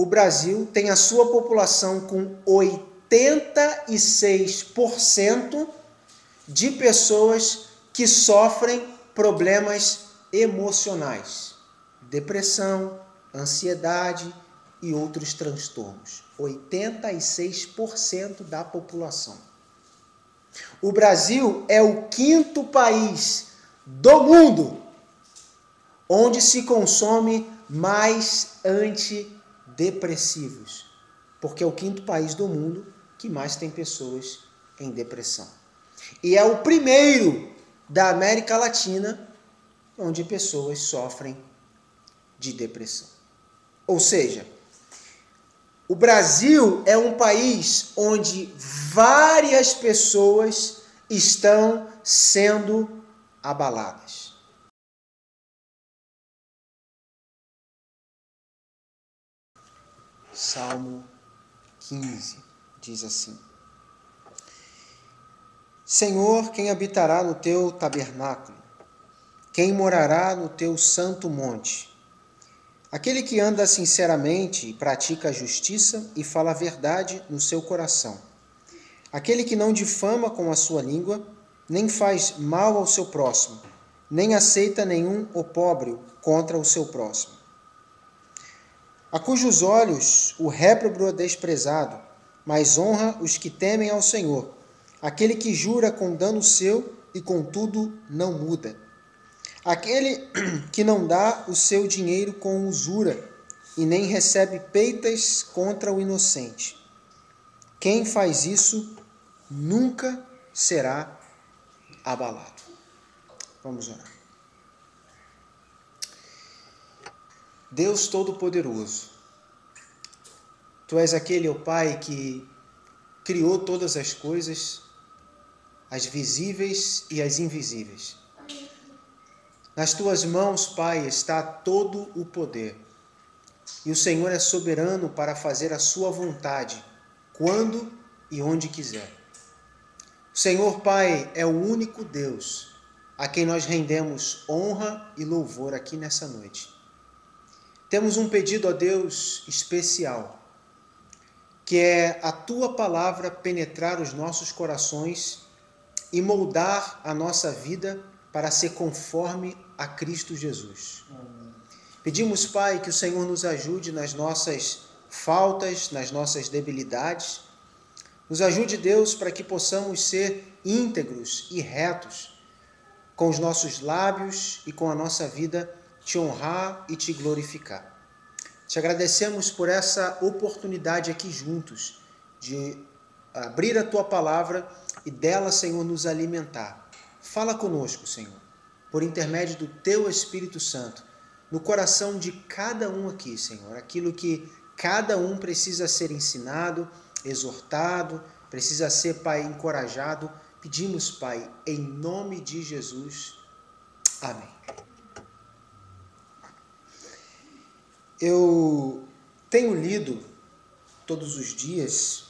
o Brasil tem a sua população com 86% de pessoas que sofrem problemas emocionais, depressão, ansiedade e outros transtornos. 86% da população. O Brasil é o 5º país do mundo onde se consome mais antidepressivos, porque é o 5º país do mundo que mais tem pessoas em depressão. E é o primeiro da América Latina onde pessoas sofrem de depressão. Ou seja, o Brasil é um país onde várias pessoas estão sendo abaladas. Salmo 15 diz assim: Senhor, quem habitará no teu tabernáculo? Quem morará no teu santo monte? Aquele que anda sinceramente e pratica a justiça e fala a verdade no seu coração. Aquele que não difama com a sua língua, nem faz mal ao seu próximo, nem aceita nenhum opróbrio contra o seu próximo. A cujos olhos o réprobo é desprezado, mas honra os que temem ao Senhor. Aquele que jura com dano seu e contudo não muda. Aquele que não dá o seu dinheiro com usura e nem recebe peitas contra o inocente. Quem faz isso nunca será abalado. Vamos orar. Deus Todo-Poderoso, Tu és aquele, ó Pai, que criou todas as coisas, as visíveis e as invisíveis. Nas Tuas mãos, Pai, está todo o poder. E o Senhor é soberano para fazer a Sua vontade, quando e onde quiser. O Senhor, Pai, é o único Deus a quem nós rendemos honra e louvor aqui nessa noite. Temos um pedido a Deus especial, que é a Tua palavra penetrar os nossos corações e moldar a nossa vida para ser conforme a Cristo Jesus. Pedimos, Pai, que o Senhor nos ajude nas nossas faltas, nas nossas debilidades. Nos ajude, Deus, para que possamos ser íntegros e retos com os nossos lábios e com a nossa vida, te honrar e te glorificar. Te agradecemos por essa oportunidade aqui juntos de abrir a Tua palavra e dela, Senhor, nos alimentar. Fala conosco, Senhor, por intermédio do Teu Espírito Santo, no coração de cada um aqui, Senhor, aquilo que cada um precisa ser ensinado, exortado, precisa ser, Pai, encorajado. Pedimos, Pai, em nome de Jesus. Amém. Eu tenho lido todos os dias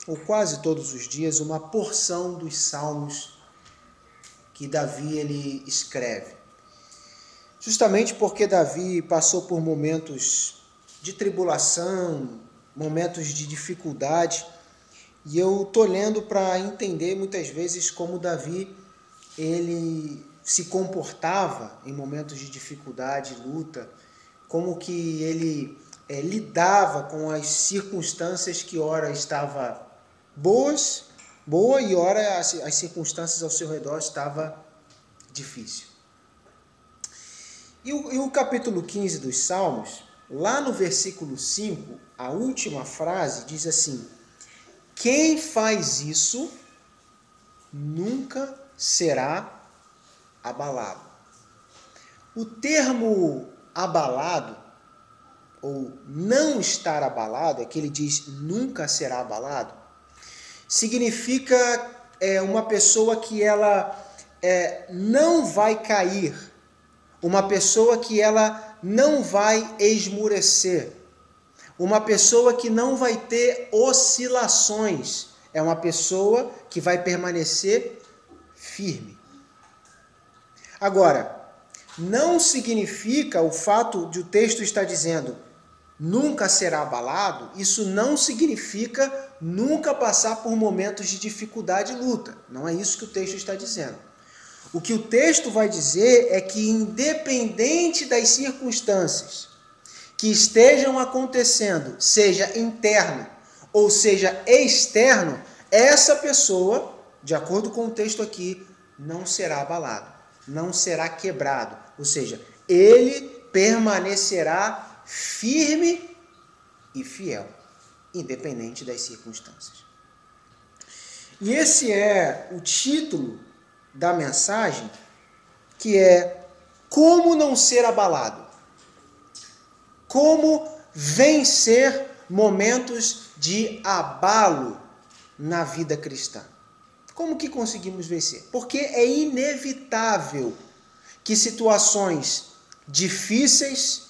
ou quase todos os dias, uma porção dos salmos que Davi ele escreve. Justamente porque Davi passou por momentos de tribulação, momentos de dificuldade, e eu estou lendo para entender muitas vezes como Davi ele se comportava em momentos de dificuldade, luta, como que ele lidava com as circunstâncias que ora estava boa e ora as circunstâncias ao seu redor estava difícil. E o capítulo 15 dos Salmos, lá no versículo 5, a última frase diz assim: quem faz isso nunca será abalado. O termo abalado, ou não estar abalado, é que ele diz nunca será abalado, significa uma pessoa que ela não vai cair, uma pessoa que ela não vai esmurecer, uma pessoa que não vai ter oscilações, é uma pessoa que vai permanecer firme. Agora, não significa o fato de o texto estar dizendo nunca será abalado, isso não significa nunca passar por momentos de dificuldade e luta. Não é isso que o texto está dizendo. O que o texto vai dizer é que, independente das circunstâncias que estejam acontecendo, seja interno ou seja externo, essa pessoa, de acordo com o texto aqui, não será abalado, não será quebrado. Ou seja, ele permanecerá firme e fiel, independente das circunstâncias. E esse é o título da mensagem, que é Como não ser abalado? Como vencer momentos de abalo na vida cristã? Como que conseguimos vencer? Porque é inevitável que situações difíceis,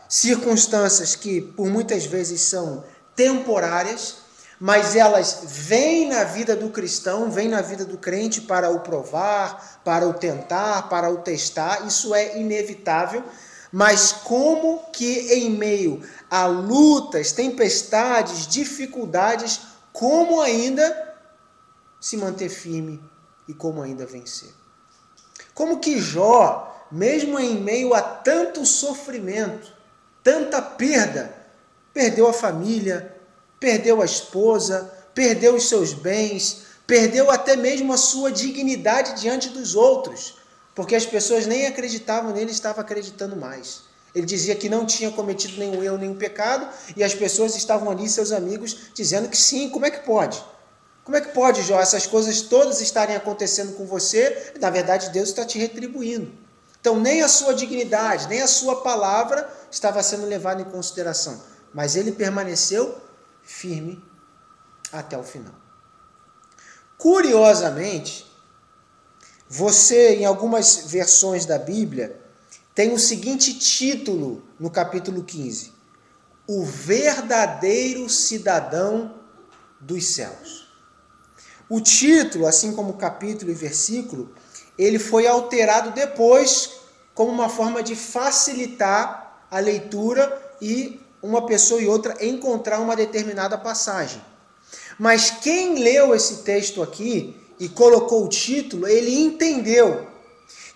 circunstâncias que por muitas vezes são temporárias, mas elas vêm na vida do cristão, vêm na vida do crente para o provar, para o tentar, para o testar. Isso é inevitável. Mas como que em meio a lutas, tempestades, dificuldades, como ainda se manter firme e como ainda vencer? Como que Jó, mesmo em meio a tanto sofrimento, tanta perda, perdeu a família, perdeu a esposa, perdeu os seus bens, perdeu até mesmo a sua dignidade diante dos outros, porque as pessoas nem acreditavam nele, estavam acreditando mais. Ele dizia que não tinha cometido nenhum erro, nenhum pecado, e as pessoas estavam ali, seus amigos, dizendo que sim. Como é que pode? Como é que pode, Jó, essas coisas todas estarem acontecendo com você? Na verdade, Deus está te retribuindo. Então, nem a sua dignidade, nem a sua palavra estava sendo levada em consideração. Mas ele permaneceu firme até o final. Curiosamente, você, em algumas versões da Bíblia, tem o seguinte título no capítulo 15: O verdadeiro cidadão dos céus. O título, assim como o capítulo e versículo, ele foi alterado depois como uma forma de facilitar a leitura e uma pessoa e outra encontrar uma determinada passagem. Mas quem leu esse texto aqui e colocou o título, ele entendeu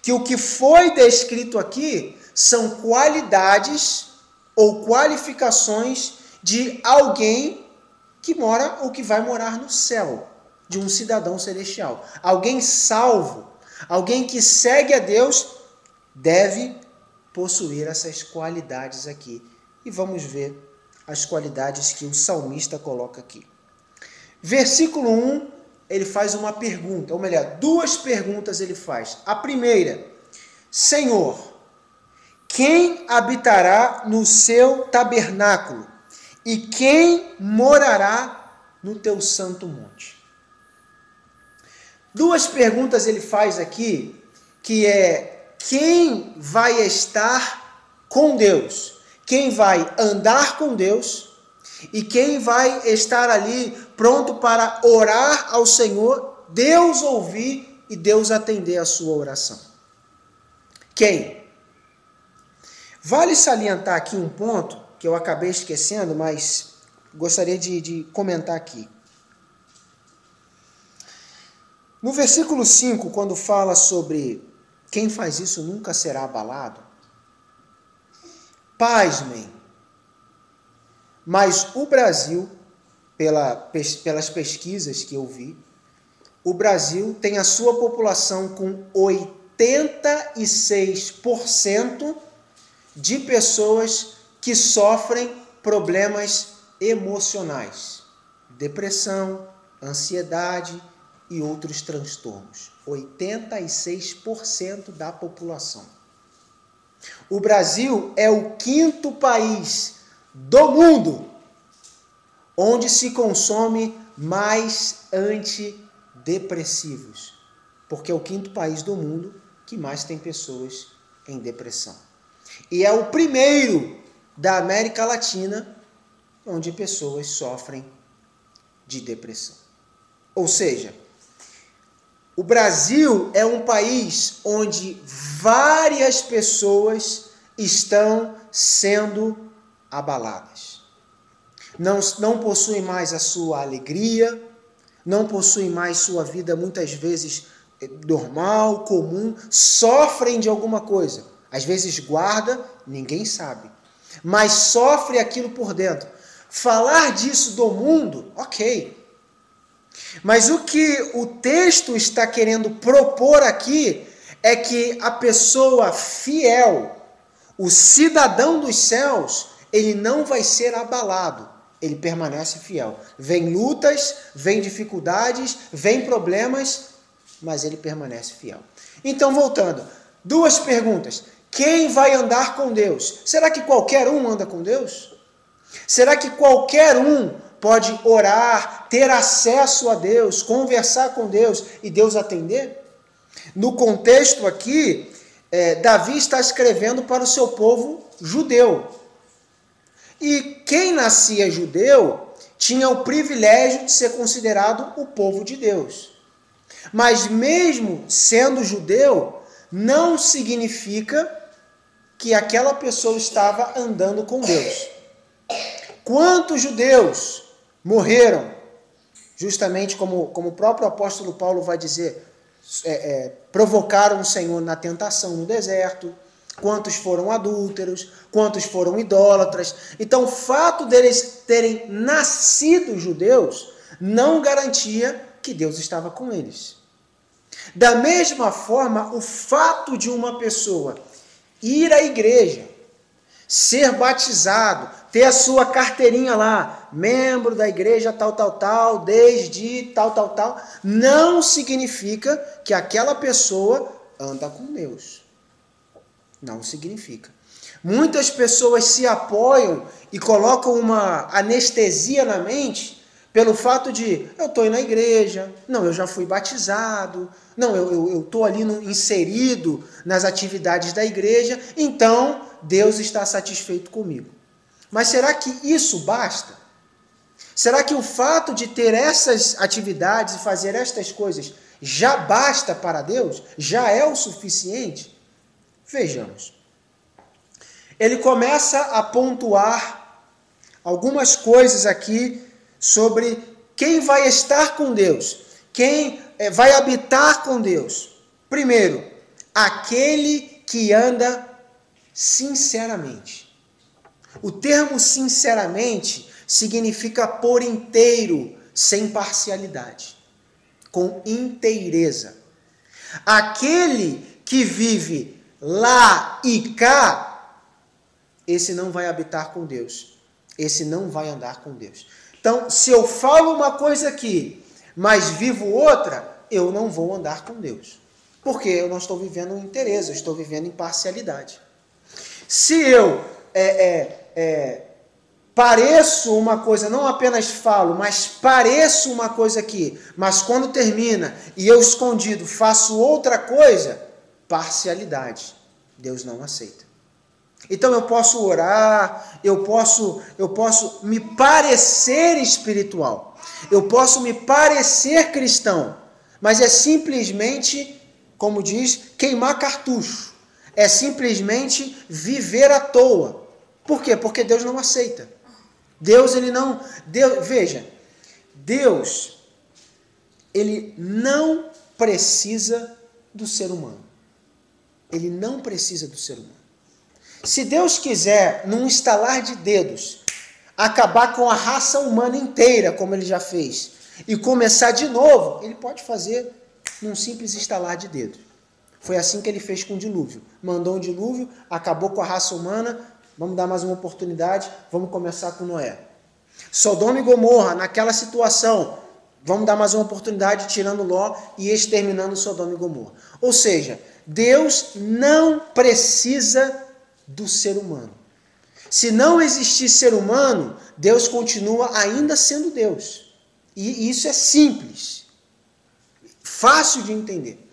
que o que foi descrito aqui são qualidades ou qualificações de alguém que mora ou que vai morar no céu, de um cidadão celestial. Alguém salvo, alguém que segue a Deus, deve possuir essas qualidades aqui. E vamos ver as qualidades que o salmista coloca aqui. Versículo 1, ele faz uma pergunta, ou melhor, duas perguntas ele faz. A primeira: Senhor, quem habitará no seu tabernáculo? E quem morará no teu santo monte? Duas perguntas ele faz aqui, que é: quem vai estar com Deus? Quem vai andar com Deus? E quem vai estar ali pronto para orar ao Senhor, Deus ouvir e Deus atender a sua oração? Quem? Vale salientar aqui um ponto que eu acabei esquecendo, mas gostaria de comentar aqui. No versículo 5, quando fala sobre quem faz isso nunca será abalado, pasmem, mas o Brasil, pelas pesquisas que eu vi, o Brasil tem a sua população com 86% de pessoas que sofrem problemas emocionais, depressão, ansiedade e outros transtornos. 86% da população. O Brasil é o 5º país do mundo onde se consome mais antidepressivos, porque é o 5º país do mundo que mais tem pessoas em depressão. E é o primeiro da América Latina onde pessoas sofrem de depressão. Ou seja, o Brasil é um país onde várias pessoas estão sendo abaladas. Não possuem mais a sua alegria, não possuem mais sua vida muitas vezes normal, comum, sofrem de alguma coisa. Às vezes guarda, ninguém sabe, mas sofre aquilo por dentro. Falar disso do mundo, ok. Mas o que o texto está querendo propor aqui é que a pessoa fiel, o cidadão dos céus, ele não vai ser abalado, ele permanece fiel. Vem lutas, vem dificuldades, vem problemas, mas ele permanece fiel. Então, voltando, duas perguntas. Quem vai andar com Deus? Será que qualquer um anda com Deus? Será que qualquer um pode orar, ter acesso a Deus, conversar com Deus e Deus atender? No contexto aqui, Davi está escrevendo para o seu povo judeu. E quem nascia judeu tinha o privilégio de ser considerado o povo de Deus. Mas mesmo sendo judeu, não significa que aquela pessoa estava andando com Deus. Quantos judeus morreram, justamente como o próprio apóstolo Paulo vai dizer, provocaram o Senhor na tentação no deserto? Quantos foram adúlteros? Quantos foram idólatras? Então, o fato deles terem nascido judeus não garantia que Deus estava com eles. Da mesma forma, o fato de uma pessoa ir à igreja, ser batizado, ter a sua carteirinha lá, membro da igreja tal, desde tal, não significa que aquela pessoa anda com Deus. Não significa. Muitas pessoas se apoiam e colocam uma anestesia na mente pelo fato de, eu estou indo na igreja, não, eu já fui batizado, não, eu estou ali inserido nas atividades da igreja, então Deus está satisfeito comigo. Mas será que isso basta? Será que o fato de ter essas atividades e fazer estas coisas já basta para Deus? Já é o suficiente? Vejamos. Ele começa a pontuar algumas coisas aqui sobre quem vai estar com Deus, quem vai habitar com Deus. Primeiro, aquele que anda sinceramente. O termo sinceramente significa por inteiro, sem parcialidade, com inteireza. Aquele que vive lá e cá, esse não vai habitar com Deus. Esse não vai andar com Deus. Então, se eu falo uma coisa aqui, mas vivo outra, eu não vou andar com Deus. Porque eu não estou vivendo em inteireza, eu estou vivendo em parcialidade. Se eu pareço uma coisa, não apenas falo, mas pareço uma coisa aqui, mas quando termina e eu escondido faço outra coisa, parcialidade. Deus não aceita. Então eu posso orar, eu posso me parecer espiritual, eu posso me parecer cristão, mas é simplesmente, como diz, queimar cartucho. É simplesmente viver à toa. Por quê? Porque Deus não aceita. Deus, veja, Deus, ele não precisa do ser humano. Ele não precisa do ser humano. Se Deus quiser, num estalar de dedos, acabar com a raça humana inteira, como ele já fez, e começar de novo, ele pode fazer num simples estalar de dedos. Foi assim que ele fez com o dilúvio. Mandou um dilúvio, acabou com a raça humana, vamos dar mais uma oportunidade, vamos começar com Noé. Sodoma e Gomorra, naquela situação, vamos dar mais uma oportunidade, tirando Ló e exterminando Sodoma e Gomorra. Ou seja, Deus não precisa do ser humano. Se não existir ser humano, Deus continua ainda sendo Deus. E isso é simples, fácil de entender.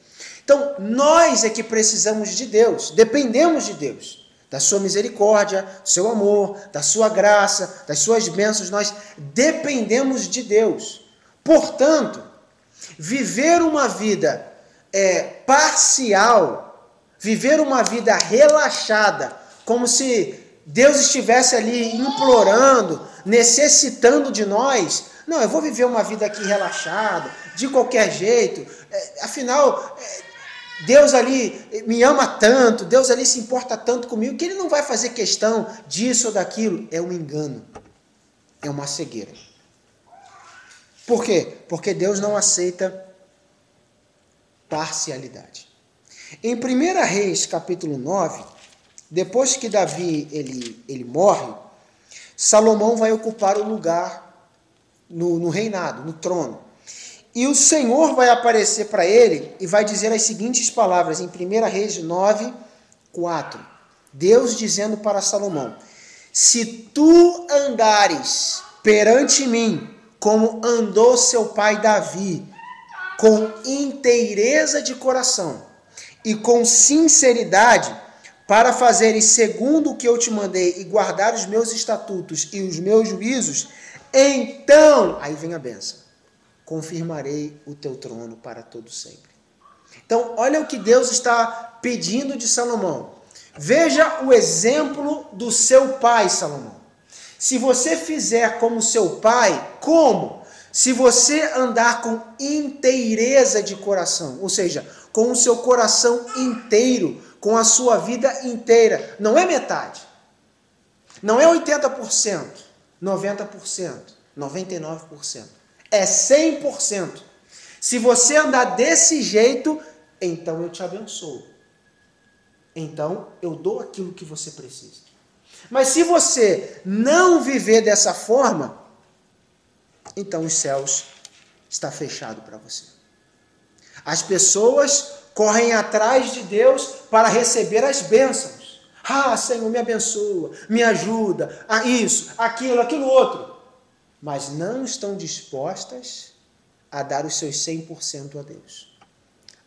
Então, nós é que precisamos de Deus, dependemos de Deus, da sua misericórdia, do seu amor, da sua graça, das suas bênçãos, nós dependemos de Deus. Portanto, viver uma vida parcial, viver uma vida relaxada, como se Deus estivesse ali implorando, necessitando de nós, não, eu vou viver uma vida aqui relaxada, de qualquer jeito, afinal, Deus ali me ama tanto, Deus ali se importa tanto comigo, que Ele não vai fazer questão disso ou daquilo. É um engano, é uma cegueira. Por quê? Porque Deus não aceita parcialidade. Em 1 Reis, capítulo 9, depois que Davi ele morre, Salomão vai ocupar o lugar no reinado, no trono. E o Senhor vai aparecer para ele e vai dizer as seguintes palavras, em 1 Reis 9, 4. Deus dizendo para Salomão: se tu andares perante mim, como andou seu pai Davi, com inteireza de coração e com sinceridade, para fazeres segundo o que eu te mandei e guardar os meus estatutos e os meus juízos, então, aí vem a bênção, confirmarei o teu trono para todo sempre. Então, olha o que Deus está pedindo de Salomão. Veja o exemplo do seu pai, Salomão. Se você fizer como seu pai, como? Se você andar com inteireza de coração, ou seja, com o seu coração inteiro, com a sua vida inteira, não é metade, não é 80%, 90%, 99%, é 100%. Se você andar desse jeito, então eu te abençoo. Então eu dou aquilo que você precisa. Mas se você não viver dessa forma, então os céus estão fechados para você. As pessoas correm atrás de Deus para receber as bênçãos. Ah, Senhor, me abençoa, me ajuda, isso, aquilo outro. Mas não estão dispostas a dar os seus 100% a Deus.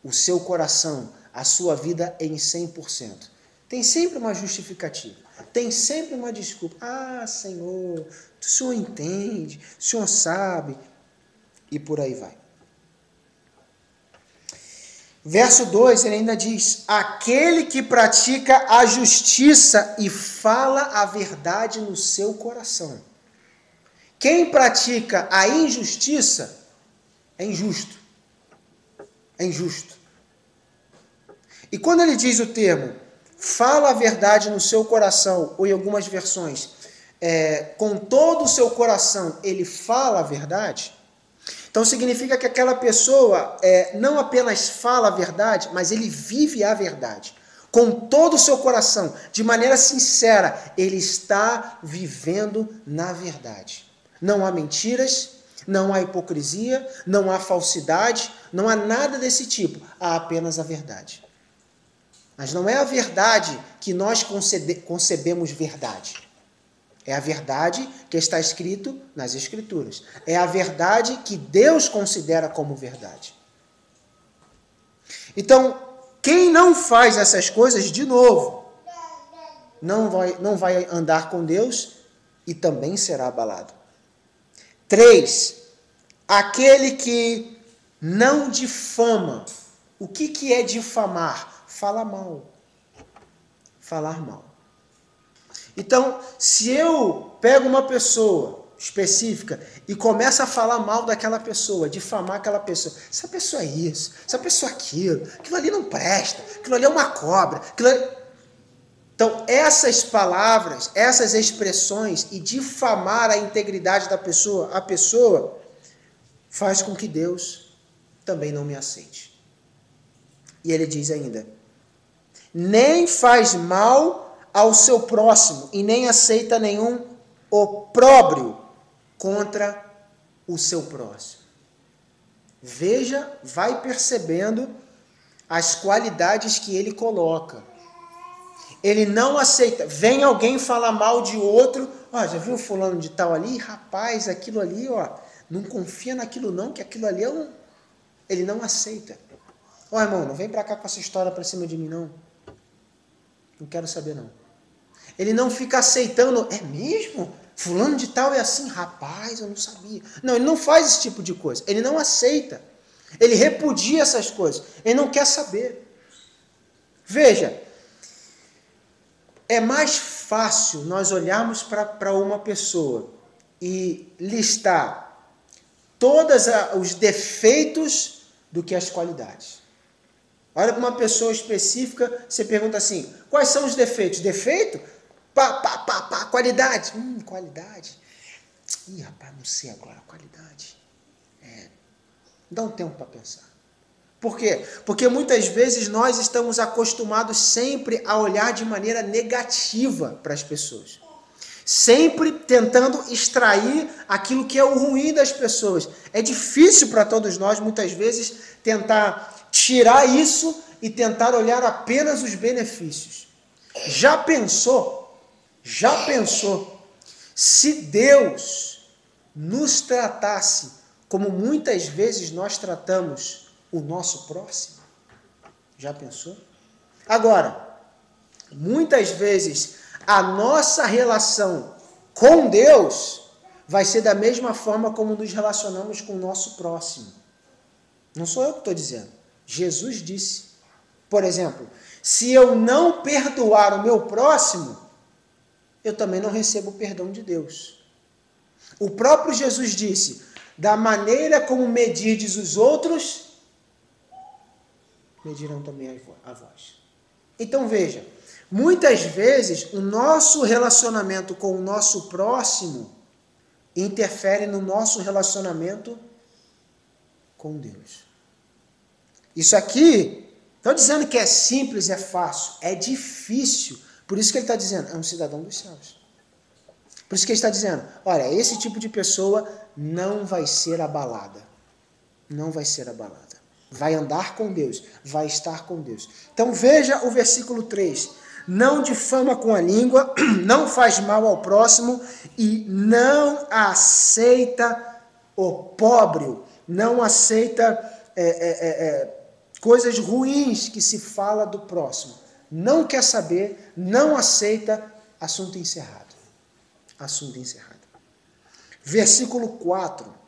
O seu coração, a sua vida em 100%. Tem sempre uma justificativa, tem sempre uma desculpa. Ah, Senhor, o Senhor entende, o Senhor sabe, e por aí vai. Verso 2, ele ainda diz: aquele que pratica a justiça e fala a verdade no seu coração. Quem pratica a injustiça é injusto. É injusto. E quando ele diz o termo, fala a verdade no seu coração, ou em algumas versões, com todo o seu coração, ele fala a verdade, então significa que aquela pessoa não apenas fala a verdade, mas ele vive a verdade. Com todo o seu coração, de maneira sincera, ele está vivendo na verdade. Não há mentiras, não há hipocrisia, não há falsidade, não há nada desse tipo. Há apenas a verdade. Mas não é a verdade que nós concebemos verdade. É a verdade que está escrito nas Escrituras. É a verdade que Deus considera como verdade. Então, quem não faz essas coisas, de novo, não vai andar com Deus e também será abalado. 3. Aquele que não difama. O que é difamar? Falar mal. Falar mal. Então, se eu pego uma pessoa específica e começo a falar mal daquela pessoa, difamar aquela pessoa, essa pessoa é isso, essa pessoa é aquilo ali não presta, aquilo ali é uma cobra, Então, essas palavras, essas expressões e difamar a integridade da pessoa, a pessoa faz com que Deus também não me aceite. E ele diz ainda: nem faz mal ao seu próximo e nem aceita nenhum opróbrio contra o seu próximo. Veja, vai percebendo as qualidades que ele coloca. Ele não aceita. Vem alguém falar mal de outro. Ó, já viu fulano de tal ali? Rapaz, aquilo ali, ó, não confia naquilo não, que aquilo ali é um... Ele não aceita. Ó, irmão, não vem pra cá com essa história pra cima de mim, não. Não quero saber, não. Ele não fica aceitando. É mesmo? Fulano de tal é assim? Rapaz, eu não sabia. Não, ele não faz esse tipo de coisa. Ele não aceita. Ele repudia essas coisas. Ele não quer saber. Veja, É mais fácil nós olharmos para uma pessoa e listar todos os defeitos do que as qualidades. Olha para uma pessoa específica, você pergunta assim, quais são os defeitos? Defeito? Qualidade. Qualidade. Ih, rapaz, não sei agora, qualidade. Dá um tempo para pensar. Por quê? Porque muitas vezes nós estamos acostumados sempre a olhar de maneira negativa para as pessoas. Sempre tentando extrair aquilo que é o ruim das pessoas. É difícil para todos nós, muitas vezes, tentar tirar isso e tentar olhar apenas os benefícios. Já pensou se Deus nos tratasse como muitas vezes nós tratamos o nosso próximo? Já pensou? Agora, muitas vezes a nossa relação com Deus vai ser da mesma forma como nos relacionamos com o nosso próximo. Não sou eu que estou dizendo. Jesus disse. Por exemplo, se eu não perdoar o meu próximo, eu também não recebo o perdão de Deus. O próprio Jesus disse, da maneira como medirdes os outros, medirão também a vós. Então veja, muitas vezes o nosso relacionamento com o nosso próximo interfere no nosso relacionamento com Deus. Isso aqui, estou dizendo que é simples, é fácil, é difícil. Por isso que ele está dizendo, é um cidadão dos céus. Por isso que ele está dizendo, olha, esse tipo de pessoa não vai ser abalada. Não vai ser abalada. Vai andar com Deus, vai estar com Deus. Então veja o versículo 3. Não difama com a língua, não faz mal ao próximo e não aceita opróbrio, não aceita coisas ruins que se fala do próximo. Não quer saber, não aceita, assunto encerrado. Assunto encerrado. Versículo 4.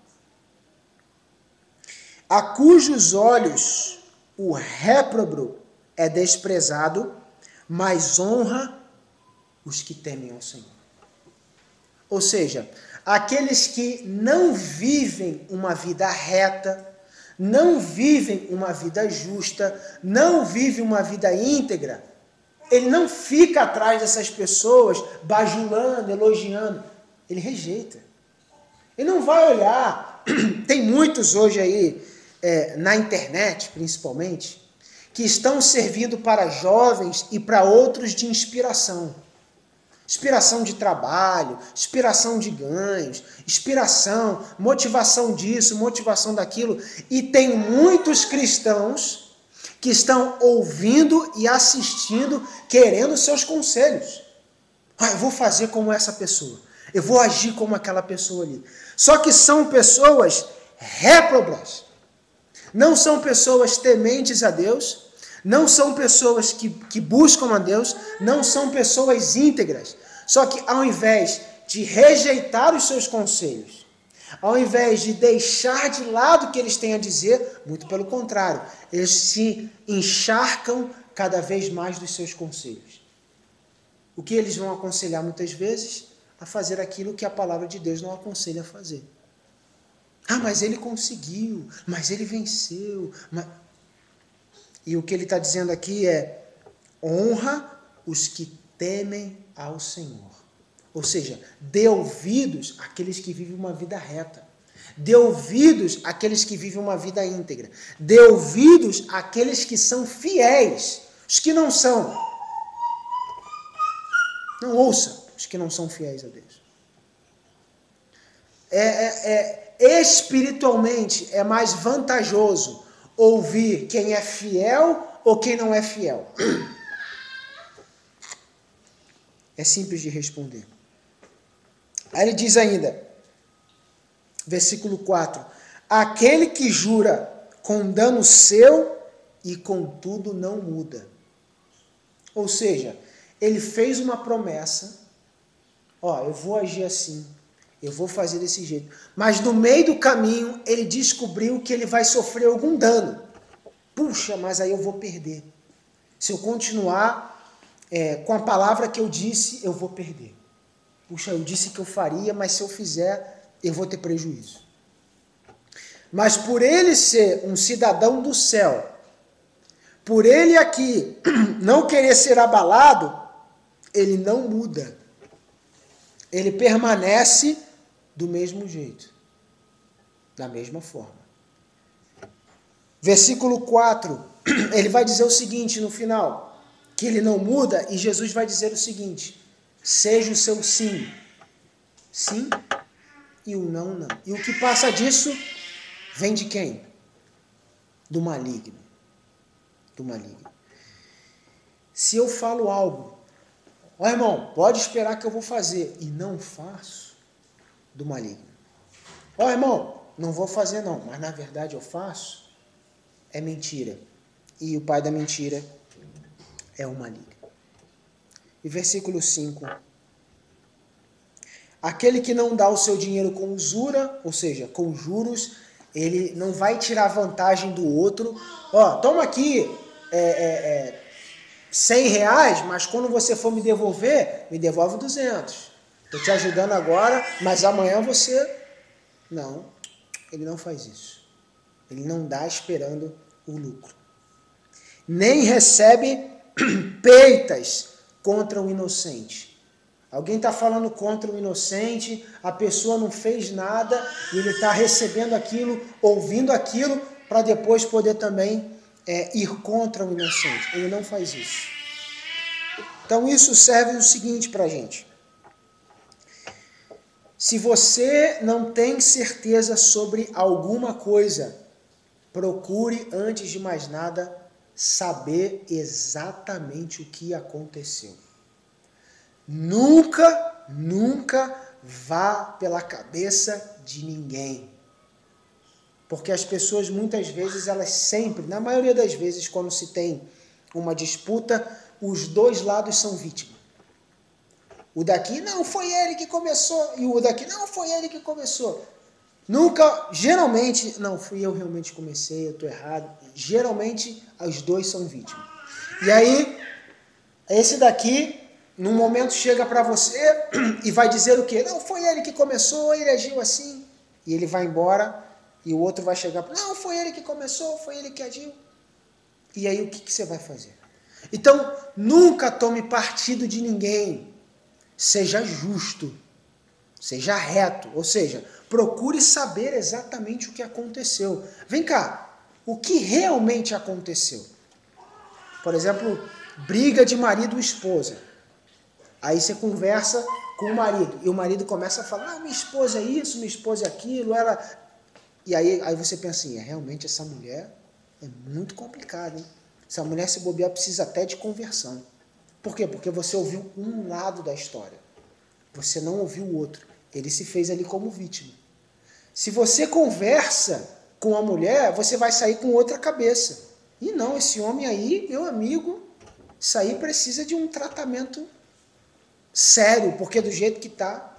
A cujos olhos o réprobo é desprezado, mas honra os que temem ao Senhor. Ou seja, aqueles que não vivem uma vida reta, não vivem uma vida justa, não vivem uma vida íntegra, ele não fica atrás dessas pessoas bajulando, elogiando. Ele rejeita. Ele não vai olhar. Tem muitos hoje aí, na internet principalmente, que estão servindo para jovens e para outros de inspiração. Inspiração de trabalho, inspiração de ganhos, inspiração, motivação disso, motivação daquilo. E tem muitos cristãos que estão ouvindo e assistindo, querendo seus conselhos. Eu vou fazer como essa pessoa. Eu vou agir como aquela pessoa ali. Só que são pessoas réprobas. Não são pessoas tementes a Deus. Não são pessoas que buscam a Deus. Não são pessoas íntegras. Só que ao invés de rejeitar os seus conselhos, ao invés de deixar de lado o que eles têm a dizer, muito pelo contrário, eles se encharcam cada vez mais dos seus conselhos. O que eles vão aconselhar muitas vezes? A fazer aquilo que a palavra de Deus não aconselha a fazer. Mas ele conseguiu, mas ele venceu. E o que ele está dizendo aqui é, honra os que temem ao Senhor. Ou seja, dê ouvidos àqueles que vivem uma vida reta. Dê ouvidos àqueles que vivem uma vida íntegra. Dê ouvidos àqueles que são fiéis. Os que não são. Não ouça os que não são fiéis a Deus. Espiritualmente é mais vantajoso ouvir quem é fiel ou quem não é fiel. É simples de responder. Aí ele diz ainda, versículo 4, aquele que jura com dano seu e contudo não muda. Ou seja, ele fez uma promessa, eu vou agir assim, eu vou fazer desse jeito. Mas no meio do caminho ele descobriu que ele vai sofrer algum dano. Puxa, mas aí eu vou perder. Se eu continuar com a palavra que eu disse, eu vou perder. Puxa, eu disse que eu faria, mas se eu fizer, eu vou ter prejuízo. Mas por ele ser um cidadão do céu, por ele aqui não querer ser abalado, ele não muda. Ele permanece do mesmo jeito, da mesma forma. Versículo 4, ele vai dizer o seguinte no final, que ele não muda, e Jesus vai dizer o seguinte: seja o seu sim, sim, e o não, não. E o que passa disso vem de quem? Do maligno. Do maligno. Se eu falo algo, ó irmão, pode esperar que eu vou fazer, e não faço, do maligno. Ó irmão, não vou fazer não, mas na verdade eu faço, é mentira. E o pai da mentira é o maligno. E versículo 5. Aquele que não dá o seu dinheiro com usura, ou seja, com juros, ele não vai tirar vantagem do outro. Ó, toma aqui 100 reais, mas quando você for me devolve 200. Estou te ajudando agora, mas amanhã você... Não, ele não faz isso. Ele não dá esperando o lucro. Nem recebe peitas contra o inocente. Alguém está falando contra o inocente, a pessoa não fez nada e ele está recebendo aquilo, ouvindo aquilo, para depois poder também ir contra o inocente. Ele não faz isso. Então isso serve o seguinte para a gente. Se você não tem certeza sobre alguma coisa, procure, antes de mais nada, saber exatamente o que aconteceu. Nunca vá pela cabeça de ninguém. Porque as pessoas, muitas vezes, elas sempre, na maioria das vezes, quando se tem uma disputa, os dois lados são vítimas. O daqui, não, foi ele que começou, e o daqui, não, foi ele que começou. Nunca, geralmente, não, fui eu realmente que comecei, eu estou errado. Geralmente, os dois são vítimas. E aí, esse daqui, num momento, chega para você e vai dizer o quê? Não, foi ele que começou, ele agiu assim. E ele vai embora, e o outro vai chegar, não, foi ele que começou, foi ele que agiu. E aí, o que você vai fazer? Então, nunca tome partido de ninguém. Seja justo, seja reto, ou seja, procure saber exatamente o que aconteceu. Vem cá, o que realmente aconteceu? Por exemplo, briga de marido e esposa. Aí você conversa com o marido, e o marido começa a falar, minha esposa é isso, minha esposa é aquilo, ela... E aí você pensa assim, realmente essa mulher é muito complicada, hein? Essa mulher, se bobear, precisa até de conversão. Por quê? Porque você ouviu um lado da história. Você não ouviu o outro. Ele se fez ali como vítima. Se você conversa com a mulher, você vai sair com outra cabeça. E não, esse homem aí, meu amigo, isso aí precisa de um tratamento sério, porque do jeito que está,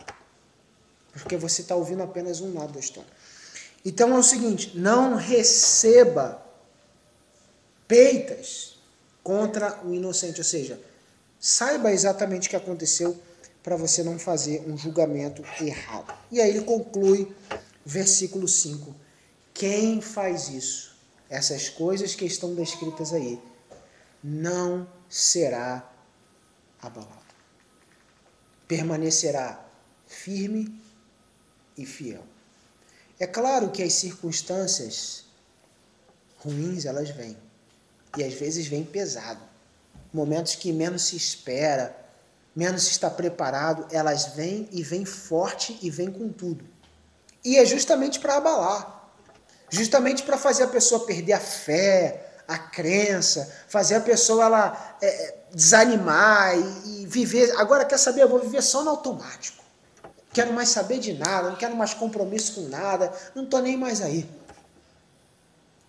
porque você está ouvindo apenas um lado da história. Então é o seguinte, não receba peitas contra o inocente, ou seja, saiba exatamente o que aconteceu para você não fazer um julgamento errado. E aí ele conclui, versículo 5, quem faz isso, essas coisas que estão descritas aí, não será abalado. Permanecerá firme e fiel. É claro que as circunstâncias ruins, elas vêm. E às vezes vêm pesado. Momentos que menos se espera, menos se está preparado, elas vêm e vêm forte e vêm com tudo. E é justamente para abalar. Justamente para fazer a pessoa perder a fé, a crença, fazer a pessoa desanimar e viver. Agora, quer saber? Eu vou viver só no automático. Quero mais saber de nada, não quero mais compromisso com nada, não estou nem mais aí.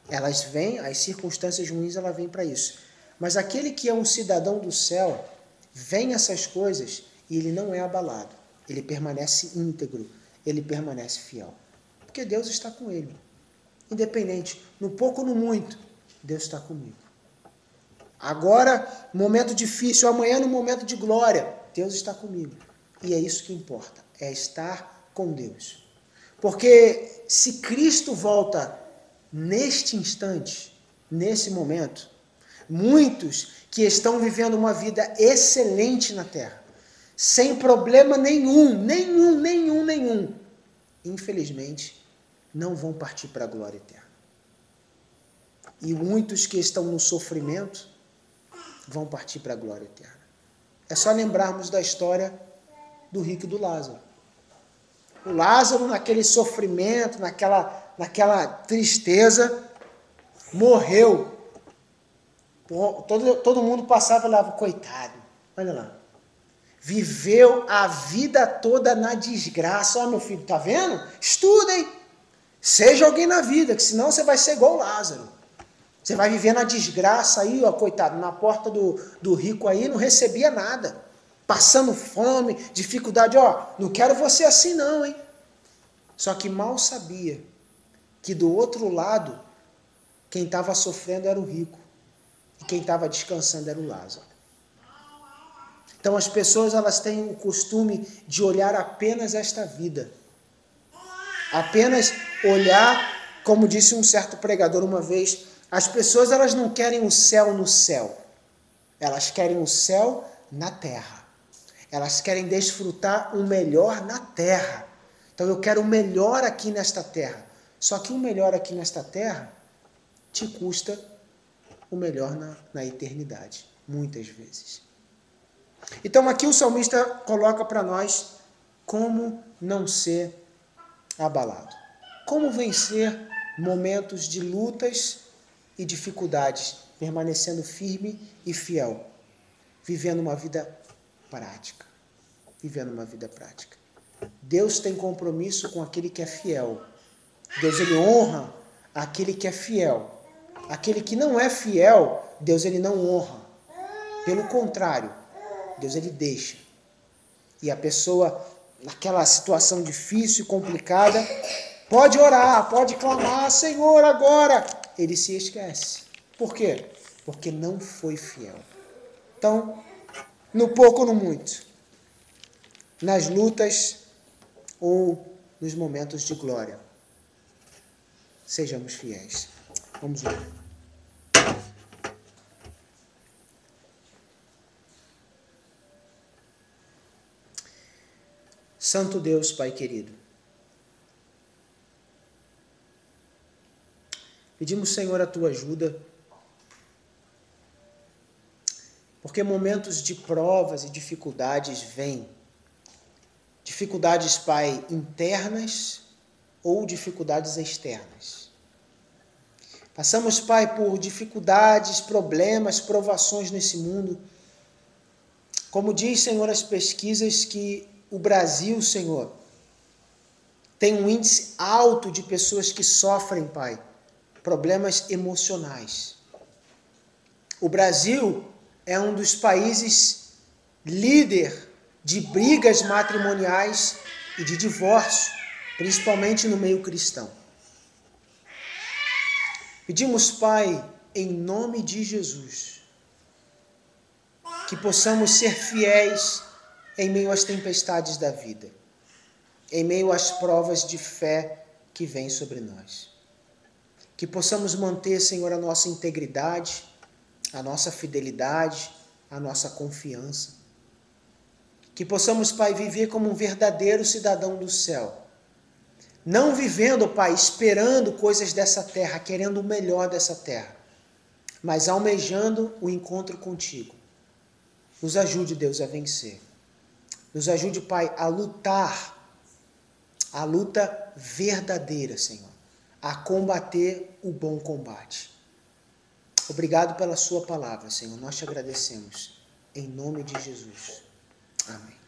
Elas vêm, as circunstâncias ruins, elas vêm para isso. Mas aquele que é um cidadão do céu, vem essas coisas e ele não é abalado. Ele permanece íntegro, ele permanece fiel. Porque Deus está com ele. Independente, no pouco ou no muito, Deus está comigo. Agora, momento difícil, amanhã no momento de glória, Deus está comigo. E é isso que importa, é estar com Deus. Porque se Cristo volta neste instante, nesse momento, muitos que estão vivendo uma vida excelente na terra, sem problema nenhum, infelizmente, não vão partir para a glória eterna. E muitos que estão no sofrimento vão partir para a glória eterna. É só lembrarmos da história do rico e do Lázaro. O Lázaro, naquele sofrimento, naquela tristeza, morreu. Todo mundo passava e falava, coitado, olha lá. Viveu a vida toda na desgraça. Ó, meu filho, tá vendo? Estudem. Seja alguém na vida, que senão você vai ser igual o Lázaro. Você vai viver na desgraça aí, ó, coitado, na porta do rico aí, não recebia nada. Passando fome, dificuldade, ó, não quero você assim não, hein? Só que mal sabia que do outro lado, quem estava sofrendo era o rico. E quem estava descansando era o Lázaro. Então as pessoas, elas têm o costume de olhar apenas esta vida. Apenas olhar, como disse um certo pregador uma vez, as pessoas, elas não querem o céu no céu. Elas querem o céu na terra. Elas querem desfrutar o melhor na terra. Então eu quero o melhor aqui nesta terra. Só que o melhor aqui nesta terra te custa o melhor na eternidade, muitas vezes. Então aqui o salmista coloca para nós como não ser abalado. Como vencer momentos de lutas e dificuldades, permanecendo firme e fiel, vivendo uma vida prática. Vivendo uma vida prática. Deus tem compromisso com aquele que é fiel. Deus, ele honra aquele que é fiel. Aquele que não é fiel, Deus, ele não honra. Pelo contrário, Deus, ele deixa. E a pessoa, naquela situação difícil e complicada, pode orar, pode clamar, Senhor, agora. Ele se esquece. Por quê? Porque não foi fiel. Então, no pouco ou no muito, nas lutas ou nos momentos de glória, sejamos fiéis. Vamos lá. Santo Deus, Pai querido, pedimos, Senhor, a Tua ajuda, porque momentos de provas e dificuldades vêm. Dificuldades, Pai, internas ou dificuldades externas. Passamos, Pai, por dificuldades, problemas, provações nesse mundo. Como diz, Senhor, as pesquisas que o Brasil, Senhor, tem um índice alto de pessoas que sofrem, Pai, problemas emocionais. O Brasil é um dos países líder de brigas matrimoniais e de divórcio, principalmente no meio cristão. Pedimos, Pai, em nome de Jesus, que possamos ser fiéis em meio às tempestades da vida, em meio às provas de fé que vêm sobre nós. Que possamos manter, Senhor, a nossa integridade, a nossa fidelidade, a nossa confiança. Que possamos, Pai, viver como um verdadeiro cidadão do céu. Não vivendo, Pai, esperando coisas dessa terra, querendo o melhor dessa terra, mas almejando o encontro contigo. Nos ajude, Deus, a vencer. Nos ajude, Pai, a lutar, a luta verdadeira, Senhor, a combater o bom combate. Obrigado pela sua palavra, Senhor. Nós te agradecemos. Em nome de Jesus. Amém.